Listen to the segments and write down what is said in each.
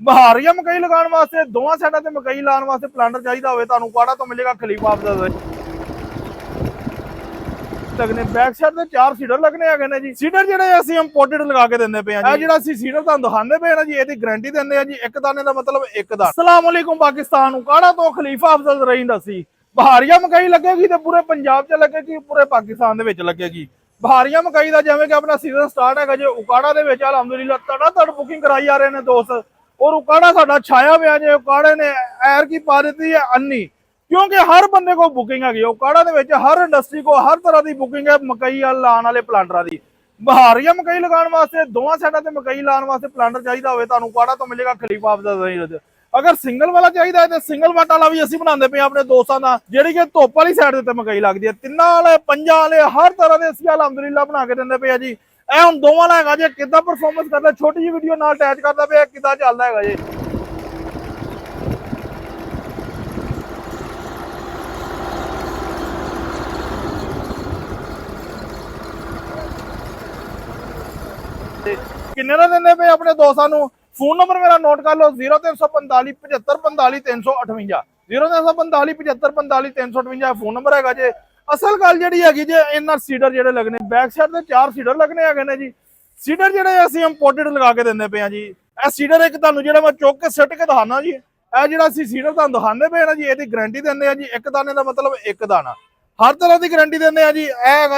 ਬਹਾਰੀਆ ਮਕਈ ਲਗਾਉਣ ਵਾਸਤੇ ਦੋਵਾਂ ਸਾਈਡਾਂ ਤੇ ਮਕਈ ਲਾਉਣ ਵਾਸਤੇ ਪਲਾਂਟਰ ਚਾਹੀਦਾ ਹੋਵੇ ਤੁਹਾਨੂੰ ਕਾੜਾ ਤੋਂ ਮਿਲੇਗਾ ਖਲੀਫਾ ਅਫਜ਼ਲ ਲੱਗਨੇ ਬੈਕ ਸਾਈਡ ਤੇ 4 ਸੀਡਰ ਲੱਗਨੇ ਹੈਗੇ ਨੇ ਜੀ। ਸੀਡਰ ਜਿਹੜੇ ਅਸੀਂ ਇੰਪੋਰਟਡ ਲਗਾ ਕੇ ਦਿੰਦੇ ਪਏ ਆ ਜੀ। ਇਹ ਜਿਹੜਾ ਅਸੀਂ ਸੀਡਰ ਤੁਹਾਨੂੰ ਦਿਖਾਉਂਦੇ ਪਏ ਨਾ ਜੀ ਇਹਦੀ ਗਾਰੰਟੀ ਦਿੰਦੇ ਆ ਜੀ। ਇੱਕ ਦਾਣੇ ਦਾ ਮਤਲਬ ਇੱਕ ਦਾਣਾ। ਅਸਲਾਮ ਅਲੈਕੁਮ ਪਾਕਿਸਤਾਨ ਨੂੰ ਕਾੜਾ ਤੋਂ ਖਲੀਫਾ ਅਫਜ਼ਲ ਰਹਿੰਦਾ ਸੀ। ਬਹਾਰੀਆ ਮਕਈ ਲੱਗੇਗੀ ਤੇ ਪੂਰੇ ਪੰਜਾਬ 'ਚ ਲੱਗੇਗੀ, ਪੂਰੇ ਪਾਕਿਸਤਾਨ ਦੇ ਵਿੱਚ ਲੱਗੇਗੀ। ਬਹਾਰੀਆ ਮਕਈ ਦਾ ਜਿਵੇਂ ਕਿ ਆਪਣਾ ਸੀਜ਼ਨ ਸਟਾਰਟ ਹੈਗਾ ਜੇ ਉਕਾੜਾ ਦੇ ਵਿੱਚ ਅਲਹਮਦੁਲਿਲਾ ਤੜ ਬੁਕਿੰਗ ਕਰਾਈ ਆ ਰਹੇ ਨੇ ਦੋਸਤ। ਔਰ ਉਕਾੜਾ ਸਾਡਾ ਛਾਇਆ ਪਿਆ ਜੇ। ਉਕਾੜੇ ਨੇ ਐਰ ਕੀ ਪਾ ਦਿੱਤੀ ਹੈ ਅੰਨੀ, क्योंकि हर बंदे को बुकिंग है उकाड़ा दे विच हर इंडस्ट्री को हर तरह की बुकिंग है मकई लाने वाले प्लांटर की। बहारिया मकई लगाने वास्ते दोवां साइडां ते मकई लाने वास्ते प्लांटर चाहिए होवे तुहानूं काड़ा तो मिलेगा खलीफा अफज़ल। अगर सिंगल वाला चाहिए है तो सिंगल वाट वाला भी असीं बनांदे पे अपने दोस्तां दा, जिहड़ी कि धुप्प वाली साइड ते मकई लगदी है। तिन्नां वाले पंजां वाले हर तरह के असीं अलहमदुलिल्लाह बना के दिंदे पे जी। ਇਹ ਹੁਣ ਦੋਵਾਂ ਦਾ ਹੈਗਾ ਜੇ ਕਿੱਦਾਂ ਪਰਫਾਰਮੈਂਸ ਕਰਦਾ, ਛੋਟੀ ਜਿਹੀ ਵੀਡੀਓ ਨਾਲ ਅਟੈਚ ਕਰਦਾ ਪਿਆ ਕਿੱਦਾਂ ਚੱਲਦਾ ਹੈਗਾ ਜੀ। किन्ने ना देंदे पे अपने दोस्तां नूं। फोन नंबर मेरा नोट कर लो 0345 75 45 358 0345 75 45 358 फोन नंबर है जे। असल गल जिहड़ी हैगी जे इन्हां सीडर जिहड़े लगने बैक साइड ते 4 सीडर लगने हैगे ने जी। सीडर जिहड़े असीं इंपोर्टेड लगा के दिंदे पे जी। ਇਹ ਸੀਡਰ ਇੱਕ ਤੁਹਾਨੂੰ ਜਿਹੜਾ ਮੈਂ ਚੁੱਕ ਕੇ ਸਿੱਟ ਕੇ ਦਿਖਾਣਾ ਜੀ। ਇਹ ਜਿਹੜਾ ਅਸੀਂ ਸੀਡਰ ਤੁਹਾਨੂੰ ਦਿਖਾਉਂਦੇ ਪਏ ਨਾ ਜੀ ਇਹਦੀ ਗਾਰੰਟੀ ਦਿੰਦੇ ਆ ਜੀ। ਇੱਕ ਦਾਣੇ ਦਾ ਮਤਲਬ ਇੱਕ ਦਾਣਾ, हर तरह की गारंटी देंगे जी।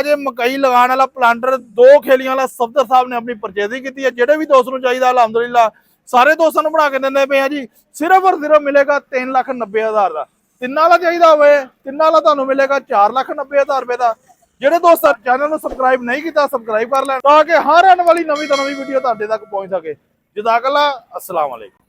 जे मकई लगाने वाला प्लांटर 2 खेलियां वाला सफदर साहब ने अपनी परचेजिंग की है। जेडे भी दोस्त को चाहिए अलहमदुलिल्लाह सारे दोस्तों को बना के देंगे पे जी। सिर्फ और सिर्फ मिलेगा 3,90,000 का। तिन्ना वाला चाहिए हो तिन्ना वाला तुहानूं मिलेगा 4,90,000 रुपए का। जेडे दोस्त चैनल को सबसक्राइब नहीं किया सबसक्राइब कर लें ताकि हर आने वाली नवी तो नवी वीडियो तुहाडे तक पहुंच सके। जज़ाकल्लाह, अस्सलाम वालेकुम।